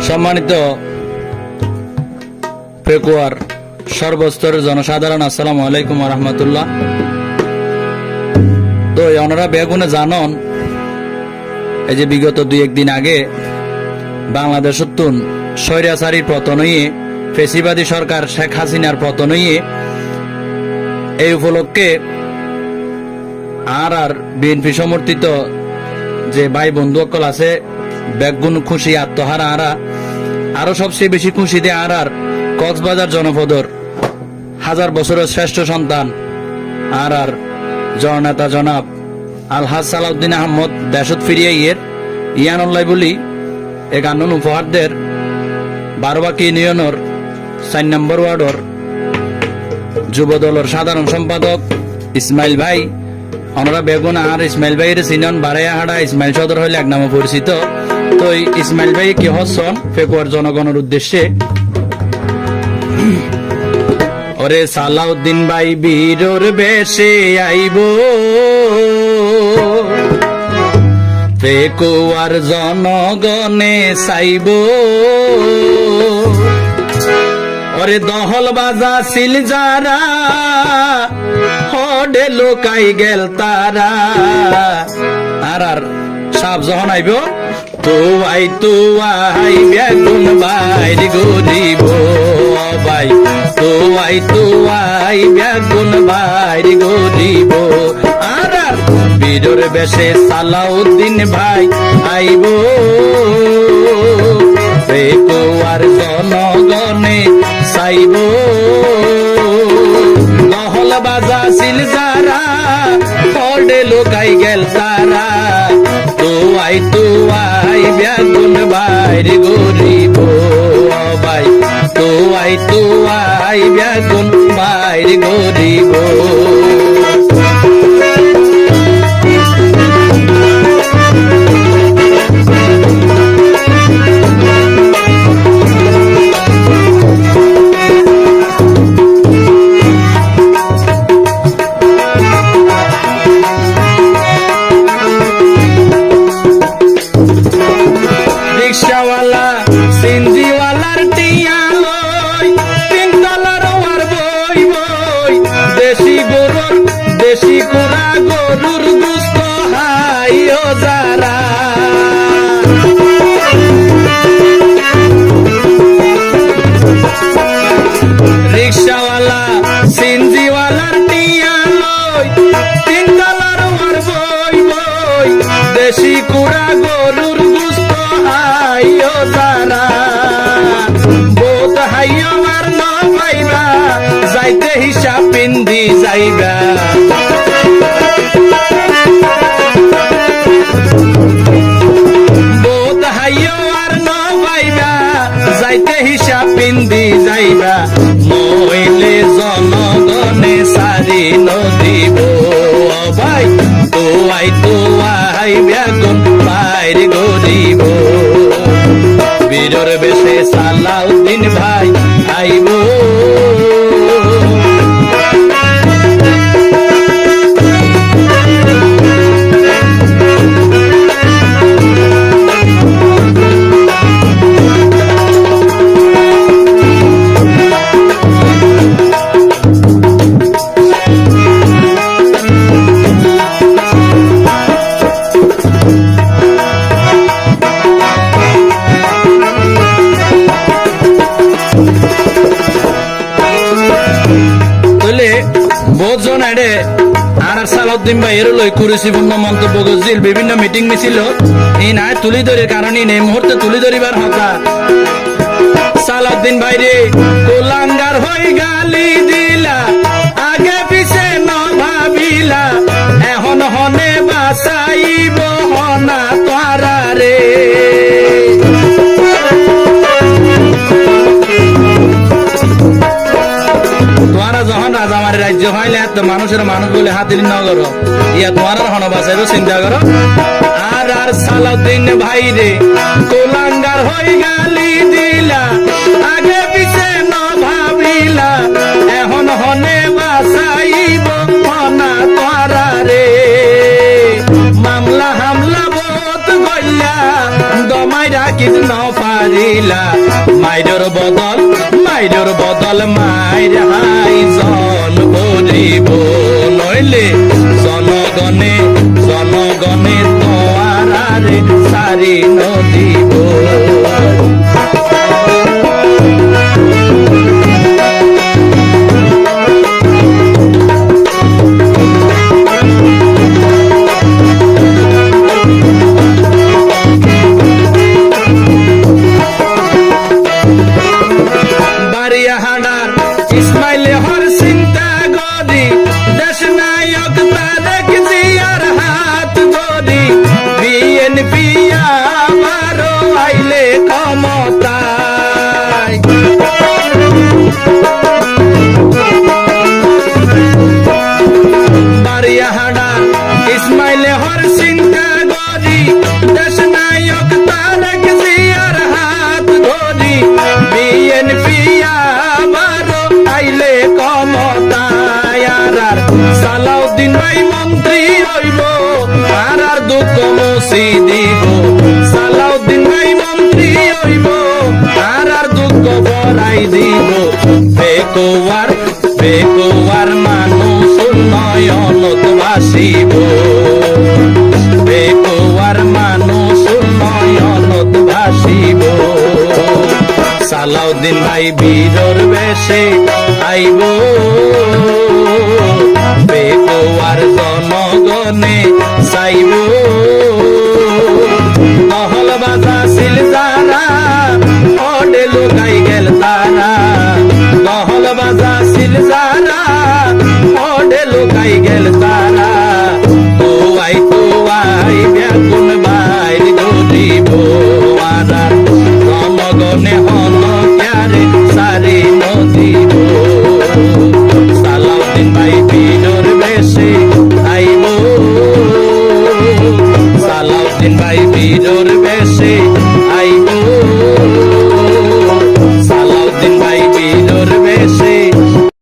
সম্মানিত পেকুয়ার সর্বস্তরের জনসাধারণ, আসসালামু আলাইকুম ওয়া রাহমাতুল্লাহ। তো ওনারা বেগুনে জানন, এই যে বিগত 2-1 দিন আগে বাংলাদেশ স্বৈরাচারীর পতন হইয়ে, ফেসিবাদী সরকার শেখ হাসিনার পতন হইয়ে, এই উপলক্ষে আর বিএনপি সমর্থিত যে ভাই বন্ধু সকল আছে বেগুন খুশি আত্মহারা আরো সবচেয়ে বেশি খুশি দিয়ে আর কক্সবাজার জনপদর 1000 বছরের শ্রেষ্ঠ সন্তান আর জননেতা জনাব আলহাজ সালাউদ্দিন আহমদ দেশত ফিরিয়ে ইয়ানুল্লাহ বলি এ গানন উপহারদের 12 ইউনিয়নের 4 নম্বর ওয়ার্ডর যুবদলের সাধারণ সম্পাদক ইসমাইল ভাই, ওনারা বেগুন আর ইসমাইল ভাইয়ের চিনন বারাইয়াহাড়া ইসমাইল সদর হইলে এক নামে পরিচিত। তো ইসমাইল ভাই কি হচ্ছন পেকুয়ার জনগণের উদ্দেশ্যে, ওরে সালাউদ্দিন ভাই বীরর বেশে আইব, পেকুয়ার জনগণে চাইব, ওরে দহল বাজা ছিল যারা হডে লোকাই গেল তারা। আর সাপ যখন আইব তো আই বেগুন বাইর গরিব ভাই, তো আই বেগুন বাইর গরিব। আর বীরর বেশে সালাউদ্দিন ভাই আইব, পেকুয়ার জনগণে চাইব, দহল বাজা ছিল যারা হডে লোকাই গেল তারা। তো আই বেগুন বাইর গরিব ভাই, তো আই বেগুন বাইর গরিব। রিক্সাওয়ালা সিন্দিওয়ালার টিয়া লই, 3 তলার ওয়ার বই বই, দেশি কুড়া গরুর গুস্ত হাইও যারা। রিক্সাওয়ালা সিন্দিওয়ালার টিয়া লই, 3 তলার ওয়ার বই বই, দেশি কুড়া গরুর গুস্ত হাইও যারা। বোধ হাইও আর ন পাইবা, যাইতে হিসাব পিন্দি যাইবা। বোধ হাইও আর ন পাইবা, যাইতে হিসাব পিন্দি যাইবা। নইলে জনগণে সারি নদিব ভাই, তো আই বেগুন বাইর গরিব। বীরর বেশে সালাউদ্দিন ভাই আইব, বোঝন এডে আর সালাউদ্দিন ভাই এর লই কুরুচিপূর্ণ মন্তব্য গজিল, বিভিন্ন মিটিং মিছিল এই নাই তুলি ধরে, কারণ এই মুহূর্তে তুলি ধরিবার হতা। সালাউদ্দিন ভাই রে কোলাঙ্গার হই গালি দিলা, আগে পিছে ন ভাবিলা, এখন হনে বাসাইব হনা তারা রে। তোমারা যখন রাজামারি রাজ্য হইলে এত মানুষের মানুষ বলে হাতির নগর ইয়া তোমার হন বাঁচাইব চিন্তা করো। আর সালাউদ্দিন ভাই রে কোলাঙ্গার হই গালি দিলা, আগে পিছে ন ভাবিলা, এখন হনে বাঁচাইব হনা তারা রে। মামলা হামলা বোধ গইলা দম মাইরা কিস ন পারিলা মাইরর বদল মাইর হাই জন করিব নইলে জনগণে তোয়ারারে সারি নদিব ইসমাইলে হর চিন্তা গদি দেশ নায়ক তারেক জিয়ার হাত ধরি বিএনপি আবারও আইলে ক্ষমতায় বারিয়াহাডা ইসমাইলে হর চিন্তা গদি দেশ নায়ক তারেক জিয়ার হাত ধরি বিএনপি আইলে ক্ষমতায় আর সালাউদ্দিন ভাই মন্ত্রী হইব আর দুঃখ মুছি দিব সালাউদ্দিন ভাই মন্ত্রী হইব আর দুঃখ বড়াই দিব বেকুয়ার মানুষ উন্নয়নত বাসিব বেকুয়ার মানুষ উন্নয়নত বাসিব সালাউদ্দিন ভাই বীরর বেশে আইব বেকুয়ার জনগণে চাইব